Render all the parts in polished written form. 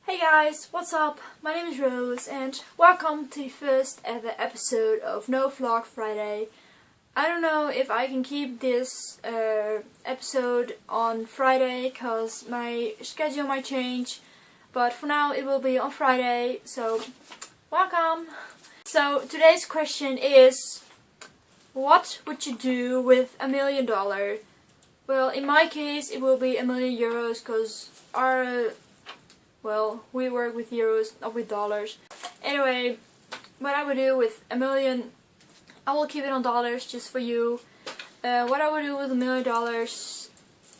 Hey guys, what's up? My name is Rose and welcome to the first ever episode of No Vlog Friday. I don't know if I can keep this episode on Friday because my schedule might change, but for now it will be on Friday, so welcome! So today's question is, what would you do with $1 million? Well, in my case it will be €1,000,000 because we work with euros, not with dollars. Anyway, what I would do with $1 million, I will keep it on dollars just for you. What I would do with $1 million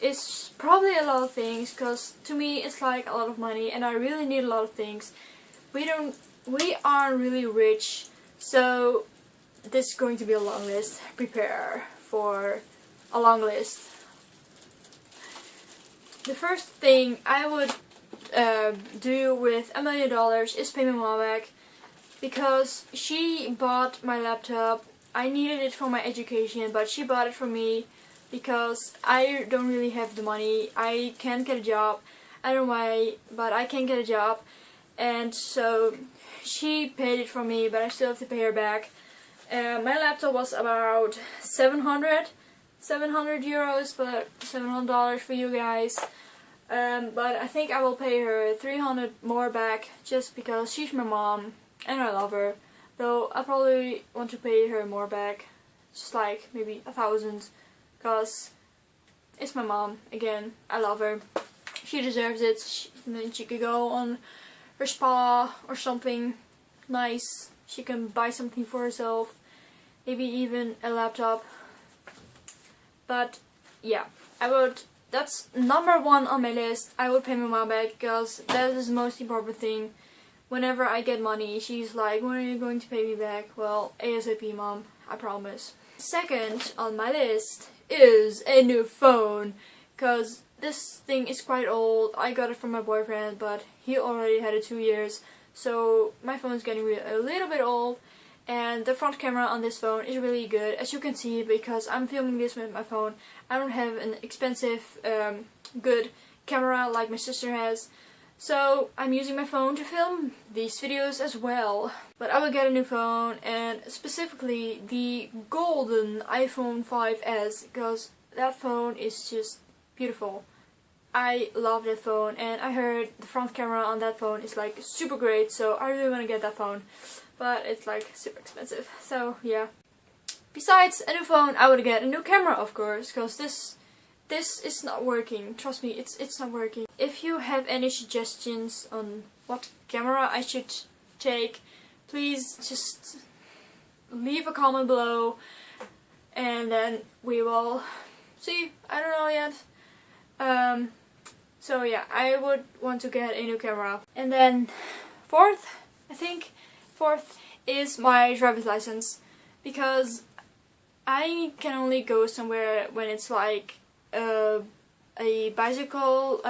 is probably a lot of things, because to me it's like a lot of money and I really need a lot of things. We aren't really rich, so this is going to be a long list. Prepare for a long list. The first thing I would do with $1 million is pay my mom back, because she bought my laptop. I needed it for my education, but she bought it for me because I don't really have the money. I can't get a job. I don't know why, but I can't get a job, and so she paid it for me, but I still have to pay her back. My laptop was about 700 euros, but $700 for you guys. But I think I will pay her 300 more back just because she's my mom and I love her. Though I probably want to pay her more back, just like maybe 1,000, because it's my mom. Again, I love her. She deserves it. Then she could go on her spa or something nice. She can buy something for herself, maybe even a laptop. But yeah, that's number one on my list. I would pay my mom back because that is the most important thing. Whenever I get money, she's like, when are you going to pay me back? Well, ASAP, mom, I promise. Second on my list is a new phone, because this thing is quite old. I got it from my boyfriend, but he already had it 2 years, so my phone's getting a little bit old. And the front camera on this phone is really good, as you can see, because I'm filming this with my phone. I don't have an expensive, good camera like my sister has. So I'm using my phone to film these videos as well. But I will get a new phone, and specifically the golden iPhone 5S, because that phone is just beautiful. I love that phone, and I heard the front camera on that phone is like super great, so I really want to get that phone. But it's like super expensive, so yeah. Besides a new phone, I would get a new camera, of course, because this is not working. Trust me, it's not working. If you have any suggestions on what camera I should take, please just leave a comment below, and then we will see. I don't know yet. So yeah, I would want to get a new camera. And then fourth is my driver's license, because I can only go somewhere when it's like a bicycle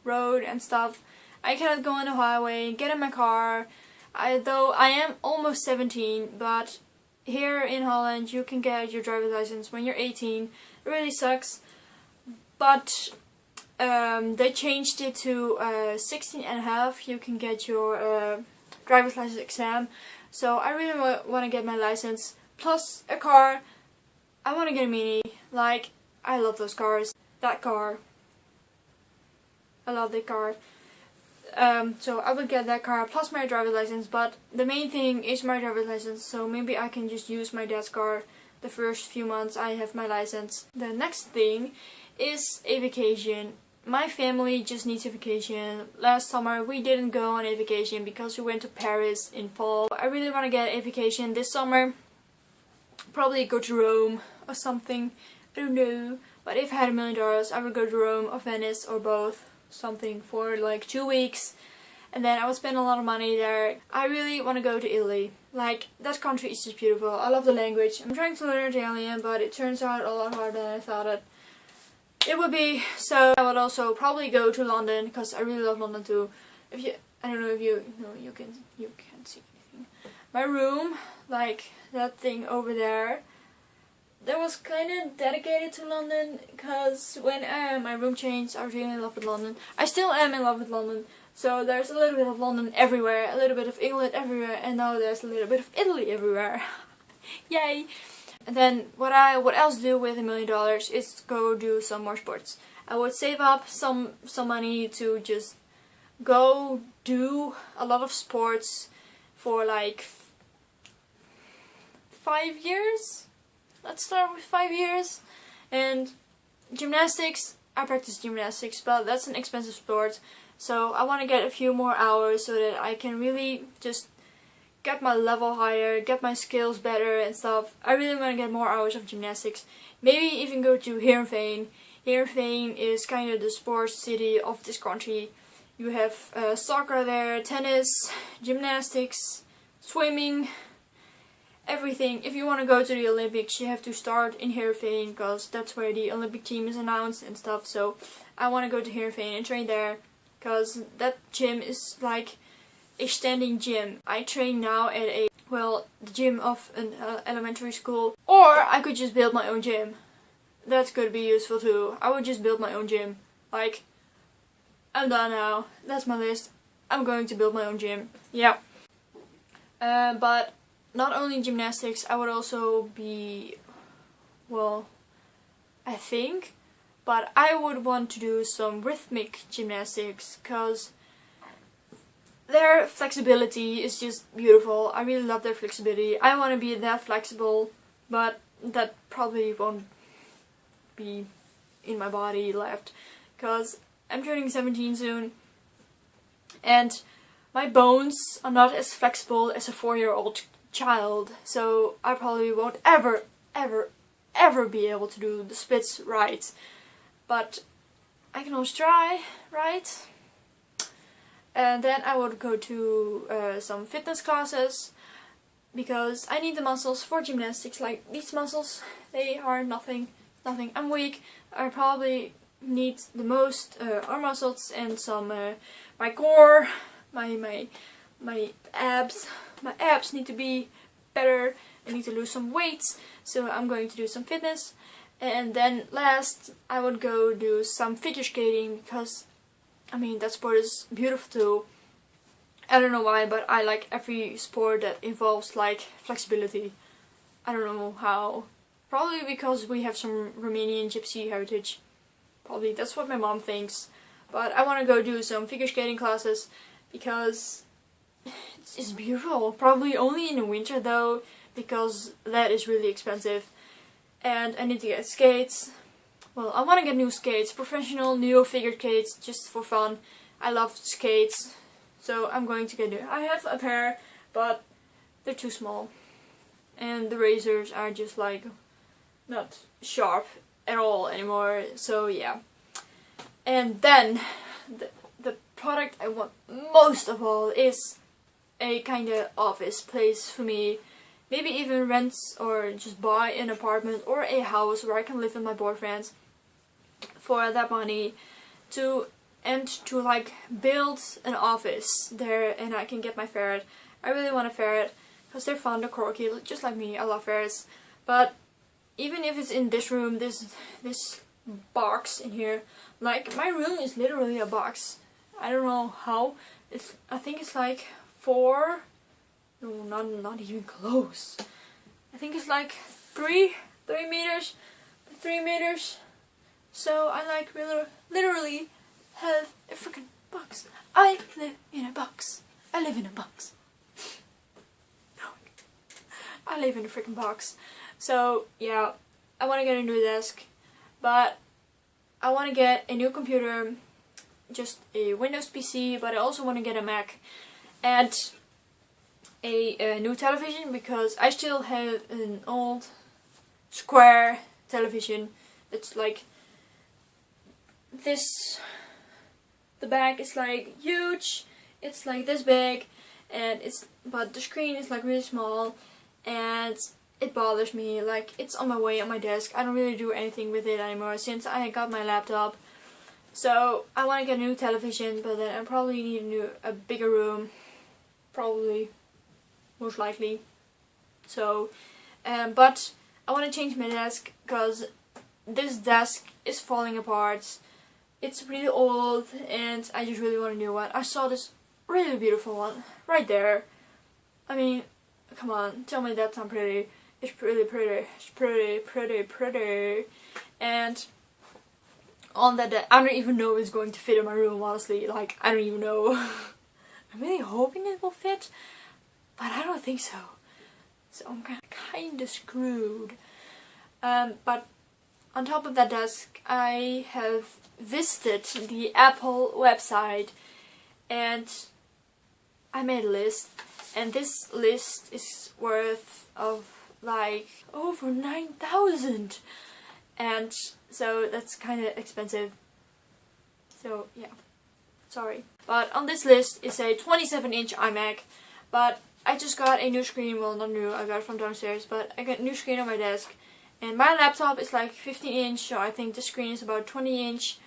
road and stuff. I cannot go on the highway, get in my car. Though I am almost 17, but here in Holland you can get your driver's license when you're 18. It really sucks, but they changed it to 16 and a half. You can get your driver's license exam. So I really want to get my license, plus a car. I want to get a Mini. Like, I love those cars. That car, I love that car. So I would get that car plus my driver's license, but the main thing is my driver's license, so maybe I can just use my dad's car the first few months I have my license. The next thing is a vacation. My family just needs a vacation. Last summer we didn't go on a vacation because we went to Paris in fall. I really want to get a vacation this summer. Probably go to Rome or something. I don't know. But if I had $1 million, I would go to Rome or Venice or both. Something for like 2 weeks. And then I would spend a lot of money there. I really want to go to Italy. Like, that country is just beautiful. I love the language. I'm trying to learn Italian, but it turns out a lot harder than I thought it would be. So I would also probably go to London, because I really love London too. I don't know if you can't see anything. My room, like that thing over there, that was kind of dedicated to London, because when my room changed, I was really in love with London. I still am in love with London, So there's a little bit of London everywhere, a little bit of England everywhere, and now there's a little bit of Italy everywhere. Yay! And then what else do with $1 million is go do some more sports. I would save up some money to just go do a lot of sports for like 5 years. Let's start with 5 years. And gymnastics, I practice gymnastics, but that's an expensive sport. So I want to get a few more hours so that I can really just get my level higher, get my skills better and stuff. I really want to get more hours of gymnastics. Maybe even go to Heerenveen. Heerenveen is kind of the sports city of this country. You have soccer there, tennis, gymnastics, swimming, everything. If you want to go to the Olympics, you have to start in Heerenveen because that's where the Olympic team is announced and stuff. So I want to go to Heerenveen and train there because that gym is like a standing gym. I train now at the gym of an elementary school, or I could just build my own gym. That could be useful too. I would just build my own gym. Like, I'm done now. That's my list. I'm going to build my own gym. Yeah. But not only gymnastics, I would also be, well, I think, but I would want to do some rhythmic gymnastics because their flexibility is just beautiful. I really love their flexibility. I want to be that flexible, but that probably won't be in my body left because I'm turning 17 soon and my bones are not as flexible as a 4-year-old child, so I probably won't ever be able to do the splits right, but I can always try, right? And then I would go to some fitness classes because I need the muscles for gymnastics. Like these muscles, they are nothing. I'm weak. I probably need the most arm muscles and some my core, my abs. My abs need to be better. I need to lose some weights, so I'm going to do some fitness. And then last, I would go do some figure skating because, I mean, that sport is beautiful too. I don't know why, but I like every sport that involves like flexibility. I don't know how. Probably because we have some Romanian gypsy heritage. Probably that's what my mom thinks. But I want to go do some figure skating classes because it's beautiful. Probably only in the winter though, because that is really expensive. And I need to get skates. Well, I want to get new skates. Professional new figure skates just for fun. I love skates. So I'm going to get new. I have a pair, but they're too small. And the razors are just like not sharp at all anymore. So yeah. And then the product I want most of all is a kind of office place for me. Maybe even rent or just buy an apartment or a house where I can live with my boyfriends for that money to like build an office there, and I can get my ferret. I really want a ferret because they're fun, they're quirky, just like me. I love ferrets. But even if it's in this room, this box in here, like my room is literally a box. I don't know how. I think it's like 4. No, not even close. I think it's like 3 meters, 3 meters. So I like literally have a freaking box. I live in a box. I live in a box. I live in a freaking box. So yeah, I want to get a new desk, but I want to get a new computer, just a Windows PC, but I also want to get a Mac and a new television because I still have an old square television. It's like this. The back is like huge. It's like this big, and but the screen is like really small, and it bothers me. Like it's on my way on my desk. I don't really do anything with it anymore since I got my laptop. So I want to get a new television, but then I probably need a bigger room. Probably. Most likely. So, but I want to change my desk because this desk is falling apart. it's really old and I just really want a new one. I saw this really beautiful one right there. I mean, come on, tell me that's not pretty. It's pretty pretty. It's pretty pretty pretty. And on that, I don't even know if it's going to fit in my room, honestly. Like, I don't even know. I'm really hoping it will fit, but I don't think so. So I'm kinda screwed. But on top of that desk, I have visited the Apple website and I made a list. And this list is worth of like over 9,000. And so that's kind of expensive. So yeah, sorry. But on this list is a 27-inch iMac. But I just got a new screen. Well, not new, I got it from downstairs. But I got a new screen on my desk. And my laptop is like 15-inch, so I think the screen is about 20-inch.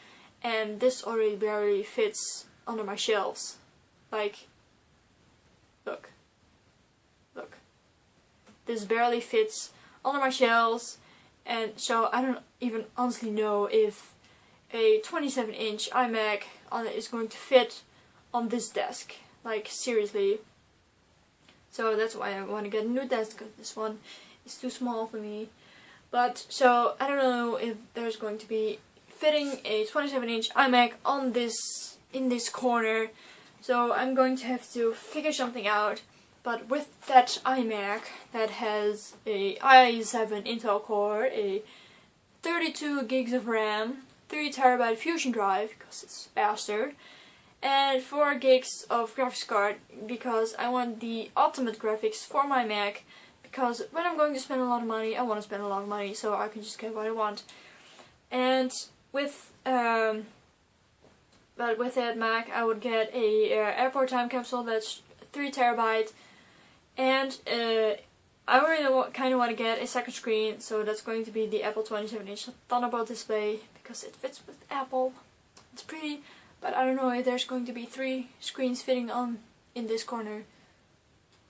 And this already barely fits under my shelves. Like, look. Look. This barely fits under my shelves. And so I don't even honestly know if a 27-inch iMac on it is going to fit on this desk. Like, seriously. So that's why I want to get a new desk, because this one is too small for me. But, so, I don't know if there's going to be fitting a 27-inch iMac on this, in this corner. So I'm going to have to figure something out. But with that iMac that has a i7 Intel core, a 32 gigs of RAM, 3TB Fusion drive because it's faster, and 4 gigs of graphics card because I want the ultimate graphics for my Mac. Because when I'm going to spend a lot of money, I want to spend a lot of money, so I can just get what I want. And with that Mac, I would get a airport time capsule that's 3TB. And I really kind of want to get a second screen, so that's going to be the Apple 27-inch Thunderbolt display because it fits with Apple. It's pretty, but I don't know if there's going to be 3 screens fitting on in this corner.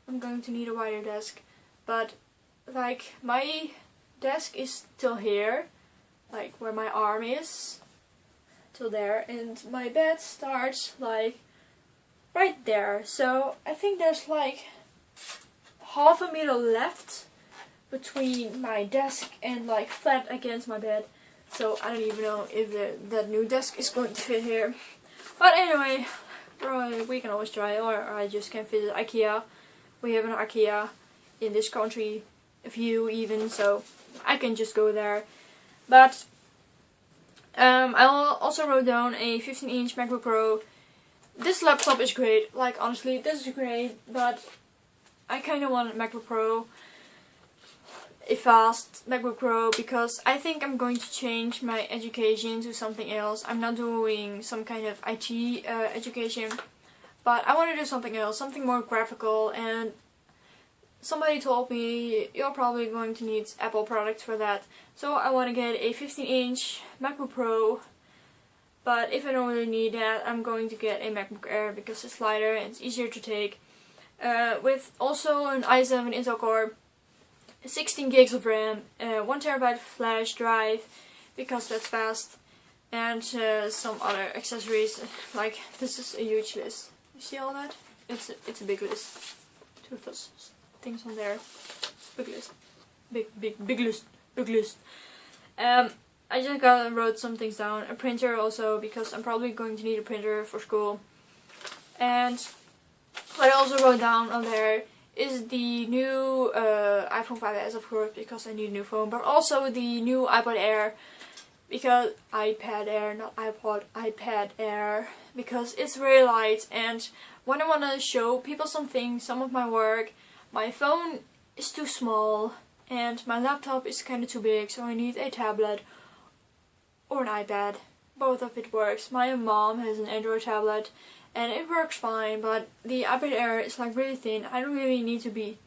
I'm going to need a wider desk, but like my desk is till here, like where my arm is, till there, and my bed starts like right there. So I think there's like half a meter left between my desk and like flat against my bed. So I don't even know if that new desk is going to fit here. But anyway, we can always try, or I just can visit IKEA. We have an IKEA in this country, a few even, so I can just go there. But I also wrote down a 15-inch MacBook Pro. This laptop is great, like honestly, this is great, but I kind of want a MacBook Pro, a fast MacBook Pro, because I think I'm going to change my education to something else. I'm not doing some kind of IT education, but I want to do something else, something more graphical, and somebody told me you're probably going to need Apple products for that. So I want to get a 15-inch MacBook Pro, but if I don't really need that, I'm going to get a MacBook Air because it's lighter and it's easier to take. With also an i7 Intel core, 16 gigs of RAM, 1TB flash drive because that's fast, and some other accessories. Like, this is a huge list. You see all that? It's a big list. 2 of those things on there. Big list. Big list. I just wrote some things down. A printer also, because I'm probably going to need a printer for school. And what I also wrote down on there is the new iPhone 5s, of course, because I need a new phone, but also the new iPad Air, because iPad Air, not iPod, iPad Air, because it's very light, and when I want to show people something, some of my work, my phone is too small, and my laptop is kind of too big, so I need a tablet or an iPad. Both of it works. My mom has an Android tablet, and it works fine, but the iPad Air is like really thin. I don't really need to be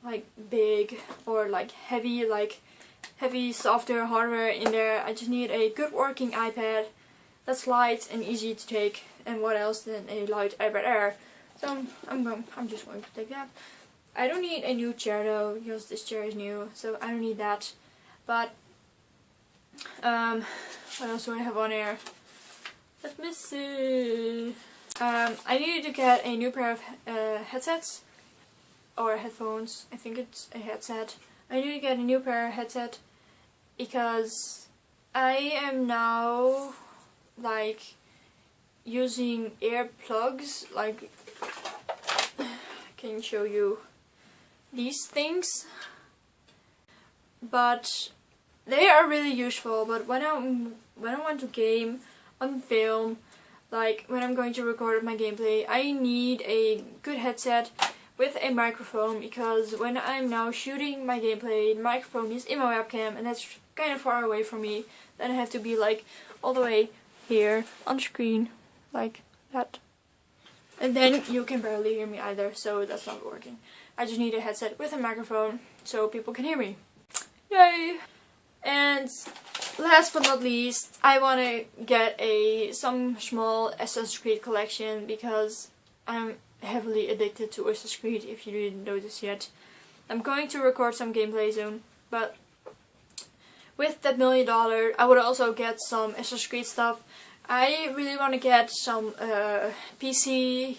like big or like heavy software hardware in there. I just need a good working iPad that's light and easy to take. And what else than a light iPad Air? So I'm just going to take that. I don't need a new chair though, because this chair is new, so I don't need that. But what else do I have on here? Let me see. I needed to get a new pair of headsets or headphones. I think it's a headset. I need to get a new pair of headset because I am now like using earplugs. Like, I can show you these things, but they are really useful. But when I want to game on film, like when I'm going to record my gameplay, I need a good headset with a microphone, because when I'm now shooting my gameplay, the microphone is in my webcam and that's kind of far away from me. Then I have to be like all the way here on screen, like that. And then you can barely hear me either, so that's not working. I just need a headset with a microphone so people can hear me. Yay! And last but not least, I want to get some small Assassin's Creed collection, because I'm heavily addicted to Assassin's Creed, if you didn't notice yet. I'm going to record some gameplay soon, but with that $1 million, I would also get some Assassin's Creed stuff. I really want to get some PC,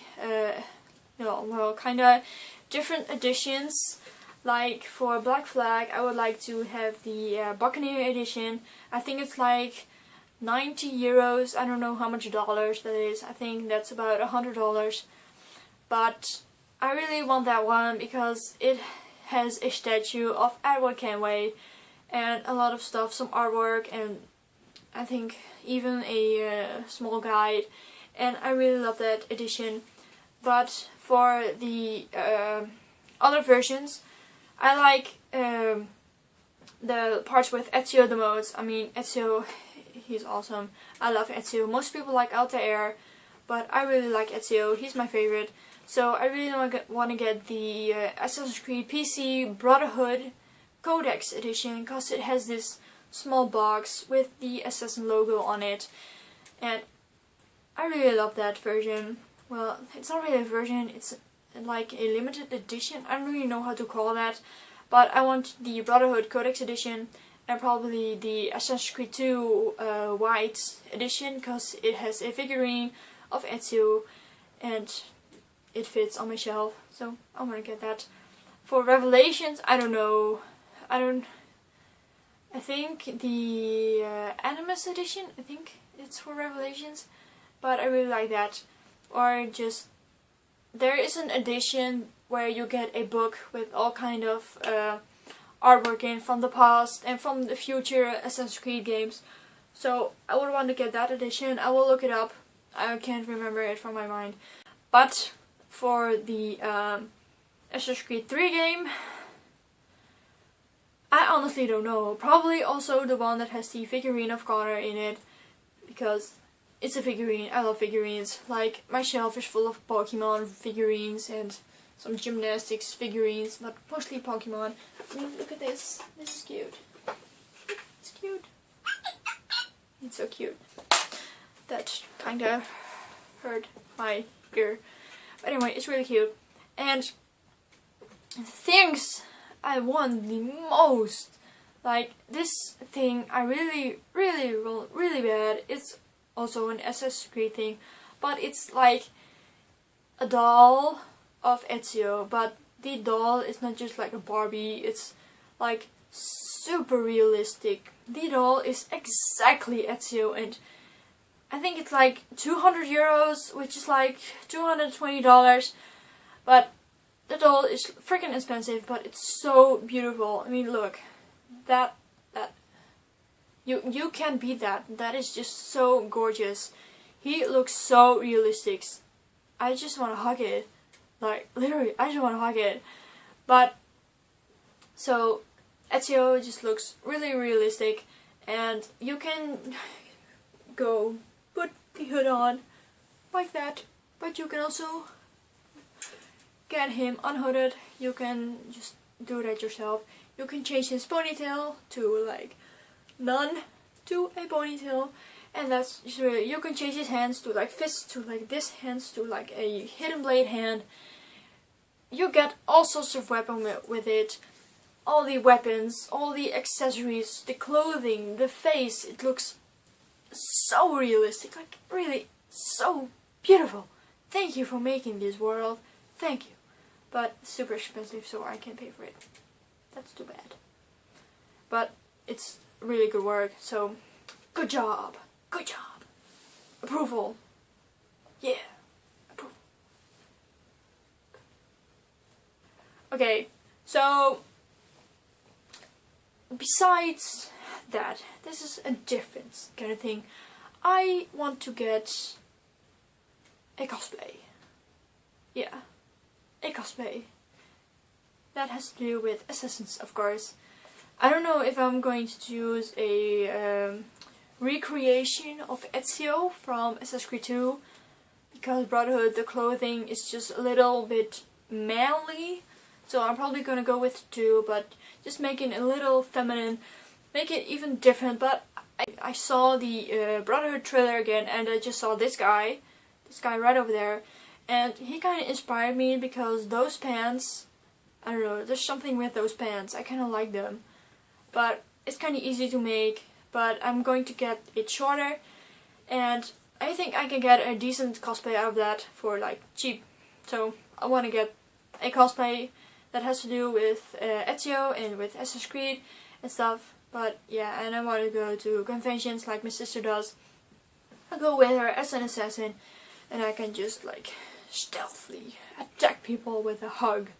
kinda different editions. Like for Black Flag, I would like to have the Buccaneer edition. I think it's like 90 euros. I don't know how much dollars that is. I think that's about $100. But I really want that one because it has a statue of Edward Kenway and a lot of stuff, some artwork, and I think even a small guide. And I really love that edition. But for the other versions, I like the parts with Ezio the most. I mean, Ezio, he's awesome. I love Ezio. Most people like Altair, but I really like Ezio. He's my favorite. So I really want to get the Assassin's Creed PC Brotherhood Codex edition, because it has this small box with the Assassin logo on it. And I really love that version. Well, it's not really a version, it's like a limited edition. I don't really know how to call that. But I want the Brotherhood Codex edition and probably the Assassin's Creed 2 White edition, because it has a figurine of Ezio and it fits on my shelf. So I want to get that. For Revelations, I don't know. I think the Animus edition, I think it's for Revelations. But I really like that. Or just, there is an edition where you get a book with all kind of artwork in from the past and from the future Assassin's Creed games. So I would want to get that edition. I will look it up. I can't remember it from my mind. But for the Assassin's Creed 3 game, I honestly don't know. Probably also the one that has the figurine of Connor in it, because it's a figurine. I love figurines. Like, my shelf is full of Pokemon figurines and some gymnastics figurines, but mostly Pokemon. I mean, look at this. This is cute. It's cute. It's so cute. That kinda hurt my ear. But anyway, it's really cute. And things I want the most, like this thing I really bad. It's also an Assassin's Creed thing, but it's like a doll of Ezio, but the doll is not just like a Barbie, it's like super realistic. The doll is exactly Ezio, and I think it's like 200 euros, which is like $220, but the doll is freaking expensive, but it's so beautiful. I mean, look, that you can't beat that. That is just so gorgeous. He looks so realistic. I just want to hug it. Like, literally, I just want to hug it. But, so, Ezio just looks really realistic, and you can go put the hood on like that, but you can also get him unhooded. You can just do that yourself. You can change his ponytail to like none to a ponytail, and that's just really, you can change his hands to like fists, to like this hands to like a hidden blade hand. You get all sorts of weapons with it. All the weapons, all the accessories, the clothing, the face, it looks so realistic, like really so beautiful. Thank you for making this world. Thank you. But it's super expensive, so I can't pay for it. That's too bad. But it's really good work, so good job. Good job. Approval. Yeah. Approval. Okay, so besides that, this is a different kind of thing. I want to get a cosplay. Yeah, a cosplay. That has to do with Assassins, of course. I don't know if I'm going to choose a recreation of Ezio from Assassin's Creed 2, because Brotherhood, the clothing is just a little bit manly, so I'm probably gonna go with 2, but just making it a little feminine, make it even different. But I saw the Brotherhood trailer again, and I just saw this guy right over there, and he kind of inspired me because those pants, I don't know, there's something with those pants, I kind of like them. But it's kind of easy to make, but I'm going to get it shorter, and I think I can get a decent cosplay out of that for like cheap. So I want to get a cosplay that has to do with Ezio and with Assassin's Creed and stuff. But yeah, and I want to go to conventions like my sister does. I'll go with her as an assassin, and I can just like stealthily attack people with a hug.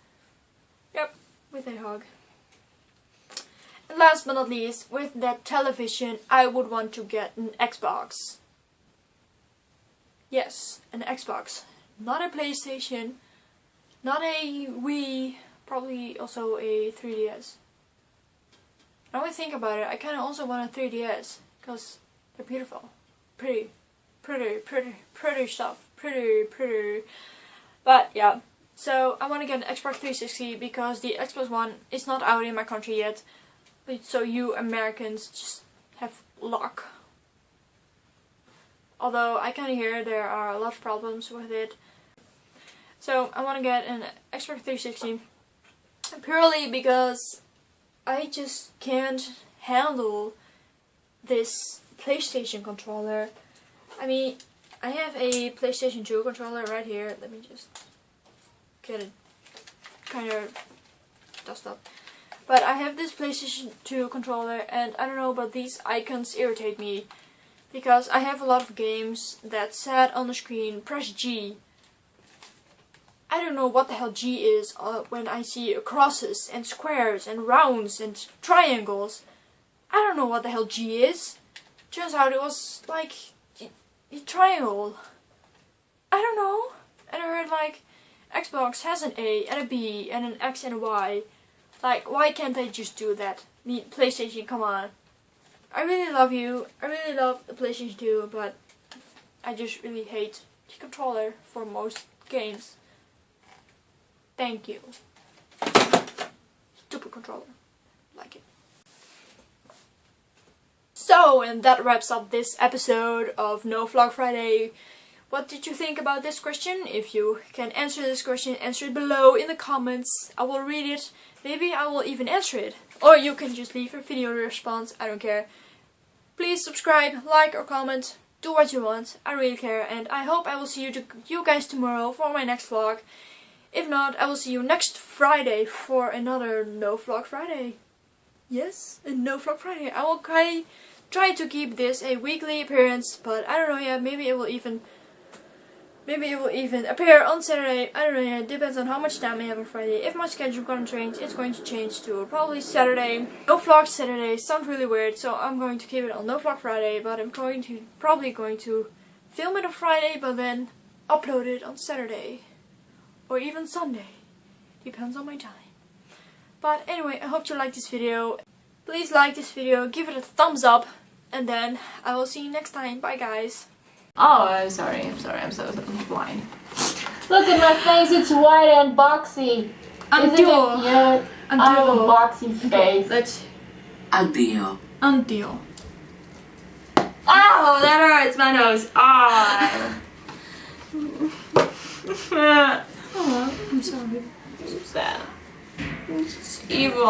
Yep, with a hug. And last but not least, with that television, I would want to get an Xbox. Yes, an Xbox. Not a PlayStation, not a Wii, probably also a 3DS. Now I think about it, I kind of also want a 3DS, because they're beautiful. Pretty stuff. Pretty. But yeah, so I want to get an Xbox 360 because the Xbox One is not out in my country yet. So you Americans just have luck. Although I kind of hear there are a lot of problems with it. So I want to get an Xbox 360 purely because I just can't handle this PlayStation controller. I mean, I have a PlayStation 2 controller right here. Let me just get it kind of dust up. But I have this PlayStation 2 controller, and I don't know, but these icons irritate me. Because I have a lot of games that said on the screen, press G. I don't know what the hell G is when I see crosses and squares and rounds and triangles. I don't know what the hell G is. Turns out it was like a triangle. I don't know. And I heard like Xbox has an A and a B and an X and a Y. Like, why can't they just do that? PlayStation, come on. I really love you. I really love the PlayStation 2, but I just really hate the controller for most games. Thank you. Stupid controller. Like it. So, and that wraps up this episode of No Vlog Friday. What did you think about this question? If you can answer this question, answer it below in the comments. I will read it. Maybe I will even answer it. Or you can just leave a video response. I don't care. Please subscribe, like or comment. Do what you want. I really care. And I hope I will see you guys tomorrow for my next vlog. If not, I will see you next Friday for another No Vlog Friday. Yes, a No Vlog Friday. I will try to keep this a weekly appearance, but I don't know yet. Maybe it will even appear on Saturday. I don't know yet. Depends on how much time I have on Friday. If my schedule is going to change, it's going to change to probably Saturday. No Vlog Saturday sounds really weird, so I'm going to keep it on No Vlog Friday. But I'm probably going to film it on Friday, but then upload it on Saturday. Or even Sunday. Depends on my time. But anyway, I hope you liked this video. Please like this video, give it a thumbs up, and then I will see you next time. Bye guys. Oh, I'm sorry, I'm so blind. Look at my face, it's white and boxy. Isn't it cute? I have a boxy face. Let's... Addio. Until. Oh, that hurts my nose. Ah. Oh, I'm sorry. So sad. It's evil.